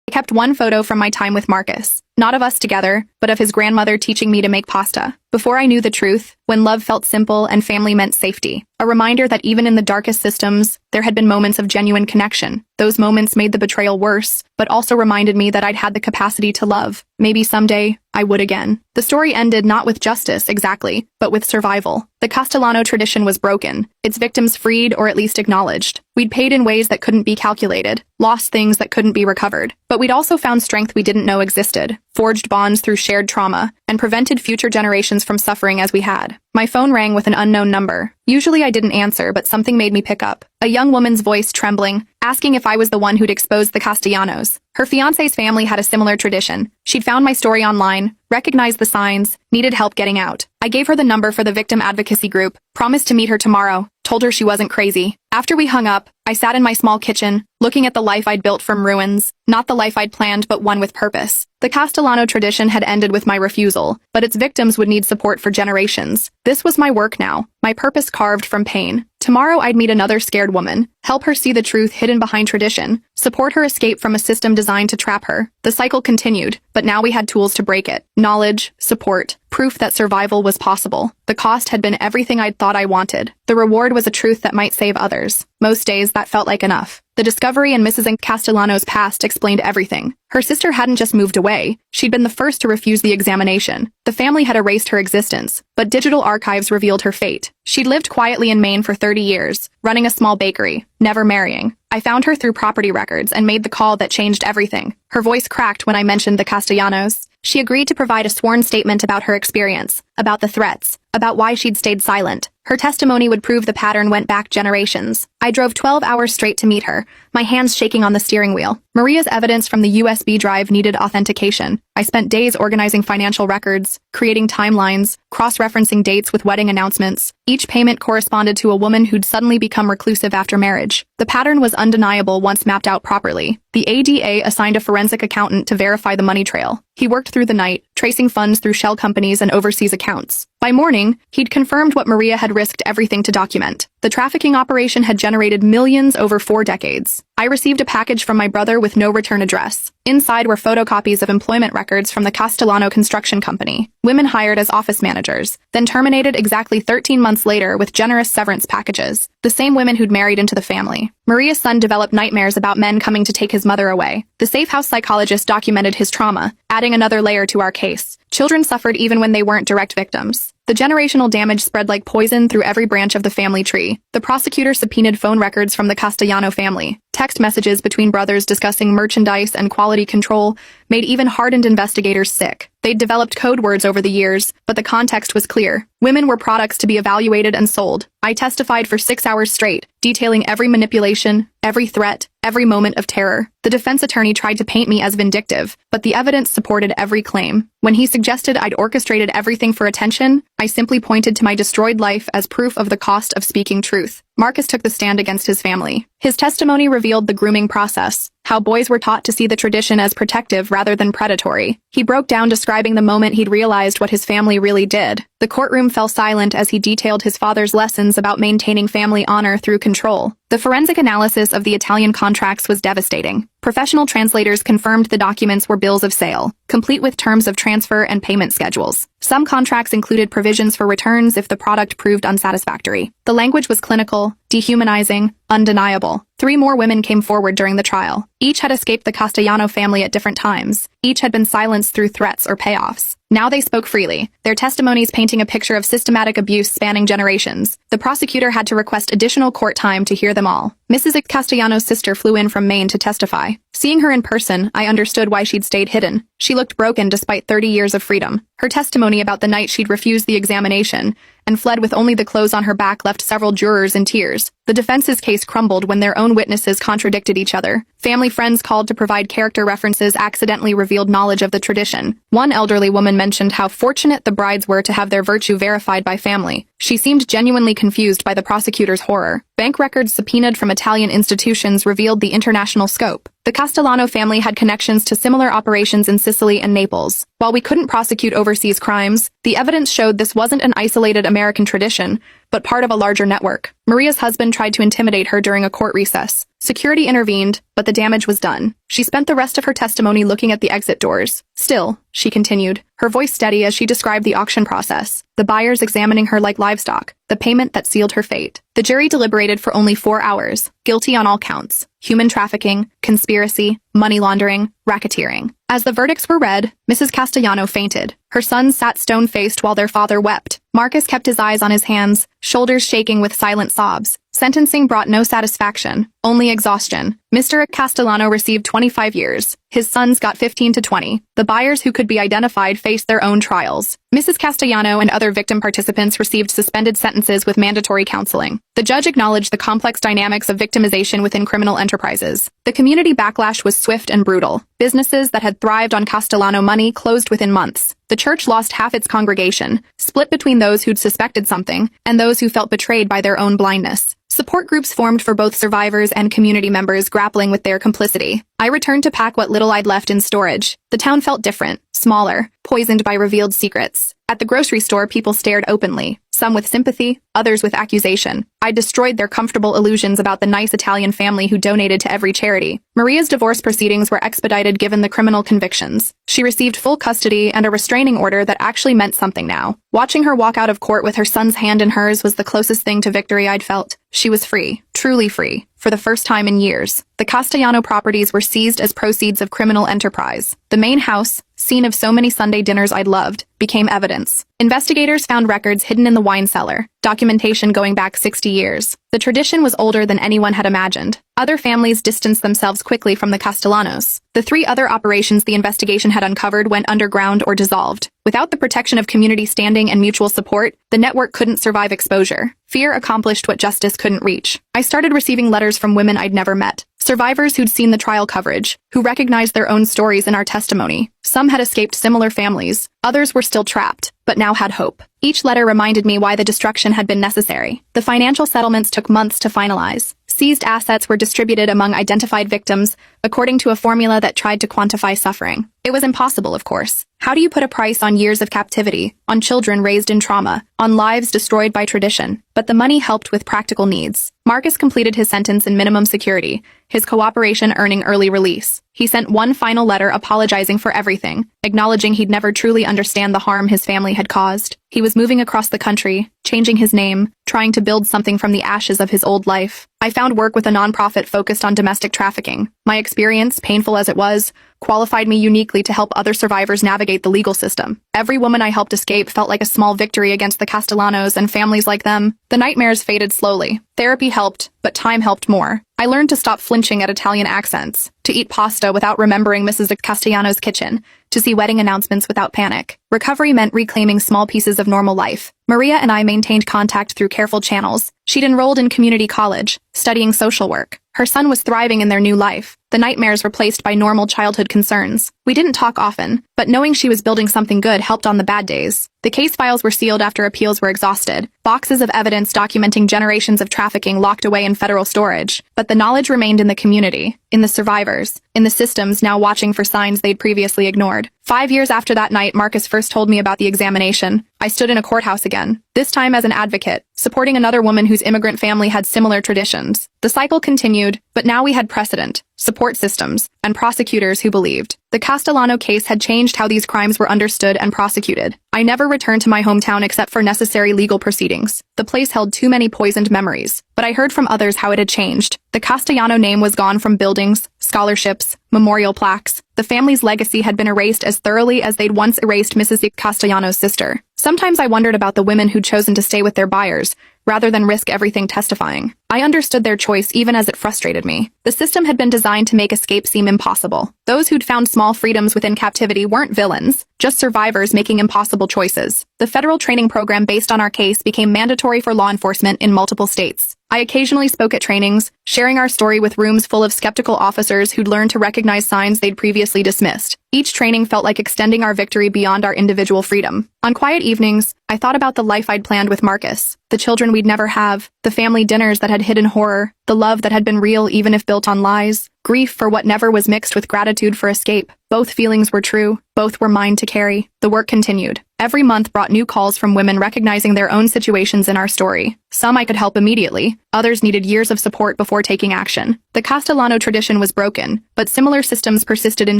I kept one photo from my time with Marcus, not of us together, but of his grandmother teaching me to make pasta. Before I knew the truth, when love felt simple and family meant safety. A reminder that even in the darkest systems, there had been moments of genuine connection. Those moments made the betrayal worse, but also reminded me that I'd had the capacity to love. Maybe someday, I would again. The story ended not with justice, exactly, but with survival. The Castellano tradition was broken, its victims freed or at least acknowledged. We'd paid in ways that couldn't be calculated, lost things that couldn't be recovered. But we'd also found strength we didn't know existed, forged bonds through shared trauma, and prevented future generations from suffering as we had. My phone rang with an unknown number. Usually I didn't answer, but something made me pick up. A young woman's voice trembling, asking if I was the one who'd exposed the Castellanos. Her fiancé's family had a similar tradition. She'd found my story online, recognized the signs, needed help getting out. I gave her the number for the victim advocacy group, promised to meet her tomorrow, told her she wasn't crazy. After we hung up, I sat in my small kitchen, looking at the life I'd built from ruins. Not the life I'd planned, but one with purpose. The Castellano tradition had ended with my refusal, but its victims would need support for generations. This was my work now, my purpose carved from pain. Tomorrow I'd meet another scared woman, help her see the truth hidden behind tradition, support her escape from a system designed to trap her. The cycle continued, but now we had tools to break it. Knowledge, support, proof that survival was possible. The cost had been everything I'd thought I wanted. The reward was a truth that might save others. Most days that felt like enough. The discovery in Mrs. Castellano's past explained everything. Her sister hadn't just moved away, she'd been the first to refuse the examination. The family had erased her existence, but digital archives revealed her fate. She'd lived quietly in Maine for 30 years, running a small bakery, never marrying. I found her through property records and made the call that changed everything. Her voice cracked when I mentioned the Castellanos. She agreed to provide a sworn statement about her experience, about the threats, about why she'd stayed silent. Her testimony would prove the pattern went back generations. I drove 12 hours straight to meet her, my hands shaking on the steering wheel. Maria's evidence from the USB drive needed authentication. I spent days organizing financial records, creating timelines, cross-referencing dates with wedding announcements. Each payment corresponded to a woman who'd suddenly become reclusive after marriage. The pattern was undeniable once mapped out properly. The ADA assigned a forensic accountant to verify the money trail. He worked through the night, tracing funds through shell companies and overseas accounts. By morning, he'd confirmed what Maria had risked everything to document. The trafficking operation had generated millions over 4 decades. I received a package from my brother with no return address. Inside were photocopies of employment records from the Castellano Construction Company. Women hired as office managers, then terminated exactly 13 months later with generous severance packages. The same women who'd married into the family. Maria's son developed nightmares about men coming to take his mother away. The safe house psychologist documented his trauma, adding another layer to our case. Children suffered even when they weren't direct victims. The generational damage spread like poison through every branch of the family tree. The prosecutor subpoenaed phone records from the Castellano family. Text messages between brothers discussing merchandise and quality control made even hardened investigators sick. They'd developed code words over the years, but the context was clear. Women were products to be evaluated and sold. I testified for 6 hours straight, detailing every manipulation, every threat, every moment of terror. The defense attorney tried to paint me as vindictive, but the evidence supported every claim. When he suggested I'd orchestrated everything for attention, I simply pointed to my destroyed life as proof of the cost of speaking truth. Marcus took the stand against his family. His testimony revealed the grooming process, how boys were taught to see the tradition as protective rather than predatory. He broke down describing the moment he'd realized what his family really did. The courtroom fell silent as he detailed his father's lessons about maintaining family honor through control. The forensic analysis of the Italian contracts was devastating. Professional translators confirmed the documents were bills of sale, complete with terms of transfer and payment schedules. Some contracts included provisions for returns if the product proved unsatisfactory. The language was clinical, dehumanizing, undeniable. 3 more women came forward during the trial. Each had escaped the Castellano family at different times. Each had been silenced through threats or payoffs. Now they spoke freely, their testimonies painting a picture of systematic abuse spanning generations. The prosecutor had to request additional court time to hear them all. Mrs. Castellano's sister flew in from Maine to testify. Seeing her in person, I understood why she'd stayed hidden. She looked broken despite 30 years of freedom. Her testimony about the night she'd refused the examination and fled with only the clothes on her back left several jurors in tears. The defense's case crumbled when their own witnesses contradicted each other. Family friends called to provide character references accidentally revealed knowledge of the tradition. One elderly woman mentioned how fortunate the brides were to have their virtue verified by family. She seemed genuinely confused by the prosecutor's horror. Bank records subpoenaed from Italian institutions revealed the international scope. The Castellano family had connections to similar operations in Sicily and Naples. While we couldn't prosecute overseas crimes, The evidence showed this wasn't an isolated American tradition, but part of a larger network. Maria's husband tried to intimidate her during a court recess. Security intervened, but the damage was done. She spent the rest of her testimony looking at the exit doors. Still, she continued, her voice steady as she described the auction process, the buyers examining her like livestock, the payment that sealed her fate. The jury deliberated for only 4 hours, guilty on all counts: human trafficking, conspiracy, money laundering, racketeering. As the verdicts were read, Mrs. Castellano fainted. Her sons sat stone-faced while their father wept. Marcus kept his eyes on his hands, shoulders shaking with silent sobs. Sentencing brought no satisfaction, only exhaustion. Mr. Castellano received 25 years. His sons got 15 to 20. The buyers who could be identified faced their own trials. Mrs. Castellano and other victim participants received suspended sentences with mandatory counseling. The judge acknowledged the complex dynamics of victimization within criminal enterprises. The community backlash was swift and brutal. Businesses that had thrived on Castellano money closed within months. The church lost half its congregation, split between those who'd suspected something and those who felt betrayed by their own blindness. Support groups formed for both survivors and community members grappling with their complicity. I returned to pack what little I'd left in storage. The town felt different, smaller, poisoned by revealed secrets. At the grocery store, people stared openly, some with sympathy, others with accusation. I destroyed their comfortable illusions about the nice Italian family who donated to every charity. Maria's divorce proceedings were expedited given the criminal convictions. She received full custody and a restraining order that actually meant something now. Watching her walk out of court with her son's hand in hers was the closest thing to victory I'd felt. She was free, truly free, for the first time in years. The Castellano properties were seized as proceeds of criminal enterprise. The main house, scene of so many Sunday dinners I'd loved, became evidence. Investigators found records hidden in the wine cellar, documentation going back 60 years. The tradition was older than anyone had imagined. Other families distanced themselves quickly from the Castellanos. The 3 other operations the investigation had uncovered went underground or dissolved. Without the protection of community standing and mutual support, the network couldn't survive exposure. Fear accomplished what justice couldn't reach. I started receiving letters from women I'd never met. Survivors who'd seen the trial coverage, who recognized their own stories in our testimony. Some had escaped similar families. Others were still trapped, but now had hope. Each letter reminded me why the destruction had been necessary. The financial settlements took months to finalize. Seized assets were distributed among identified victims, according to a formula that tried to quantify suffering. It was impossible, of course. How do you put a price on years of captivity, on children raised in trauma, on lives destroyed by tradition? But the money helped with practical needs. Marcus completed his sentence in minimum security, his cooperation earning early release. He sent one final letter apologizing for everything, acknowledging he'd never truly understand the harm his family had caused. He was moving across the country, changing his name, trying to build something from the ashes of his old life. I found work with a nonprofit focused on domestic trafficking. My experience, painful as it was, qualified me uniquely to help other survivors navigate the legal system. Every woman I helped escape felt like a small victory against the Castellanos and families like them. The nightmares faded slowly. Therapy helped, but time helped more. I learned to stop flinching at Italian accents, to eat pasta without remembering Mrs. Castellano's kitchen, to see wedding announcements without panic. Recovery meant reclaiming small pieces of normal life. Maria and I maintained contact through careful channels. She'd enrolled in community college, studying social work. Her son was thriving in their new life. The nightmares replaced by normal childhood concerns. We didn't talk often, but knowing she was building something good helped on the bad days. The case files were sealed after appeals were exhausted. Boxes of evidence documenting generations of trafficking locked away in federal storage. But the knowledge remained in the community, in the survivors, in the systems now watching for signs they'd previously ignored. 5 years after that night Marcus first told me about the examination, I stood in a courthouse again, this time as an advocate, supporting another woman whose immigrant family had similar traditions. The cycle continued, but now we had precedent, support systems, and prosecutors who believed. The Castellano case had changed how these crimes were understood and prosecuted. I never returned to my hometown except for necessary legal proceedings. The place held too many poisoned memories, but I heard from others how it had changed. The Castellano name was gone from buildings, scholarships, memorial plaques. The family's legacy had been erased as thoroughly as they'd once erased Mrs. Castellano's sister. Sometimes I wondered about the women who'd chosen to stay with their buyers, rather than risk everything testifying. I understood their choice even as it frustrated me. The system had been designed to make escape seem impossible. Those who'd found small freedoms within captivity weren't villains, just survivors making impossible choices. The federal training program based on our case became mandatory for law enforcement in multiple states. I occasionally spoke at trainings, sharing our story with rooms full of skeptical officers who'd learned to recognize signs they'd previously dismissed. Each training felt like extending our victory beyond our individual freedom. On quiet evenings, I thought about the life I'd planned with Marcus, the children we'd never have, the family dinners that had hidden horror, the love that had been real even if built on lies, grief for what never was mixed with gratitude for escape. Both feelings were true, both were mine to carry. The work continued. Every month brought new calls from women recognizing their own situations in our story. Some I could help immediately, others needed years of support before taking action. The Castellano tradition was broken, but similar systems persisted in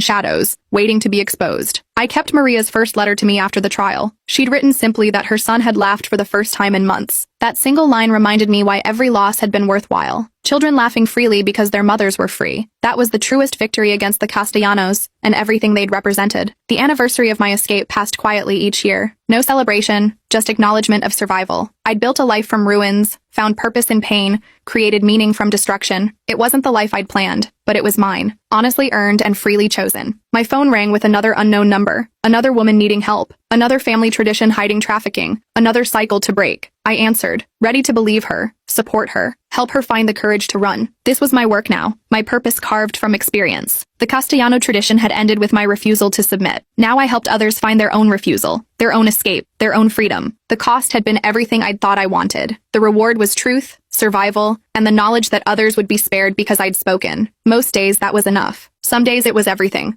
shadows, waiting to be exposed. I kept Maria's first letter to me after the trial. She'd written simply that her son had laughed for the first time in months. That single line reminded me why every loss had been worthwhile. Children laughing freely because their mothers were free. That was the truest victory against the Castellanos and everything they'd represented. The anniversary of my escape passed quietly each year. No celebration, just acknowledgement of survival. I'd built a life from ruins, found purpose in pain, created meaning from destruction. It wasn't the life I'd planned, but it was mine, honestly earned and freely chosen. My phone rang with another unknown number, another woman needing help, another family tradition hiding trafficking, another cycle to break. I answered, ready to believe her, support her, help her find the courage to run. This was my work now, my purpose carved from experience. The Castellano tradition had ended with my refusal to submit. Now I helped others find their own refusal, their own escape, their own freedom. The cost had been everything I'd thought I wanted. The reward was truth, survival, and the knowledge that others would be spared because I'd spoken. Most days that was enough. Some days it was everything.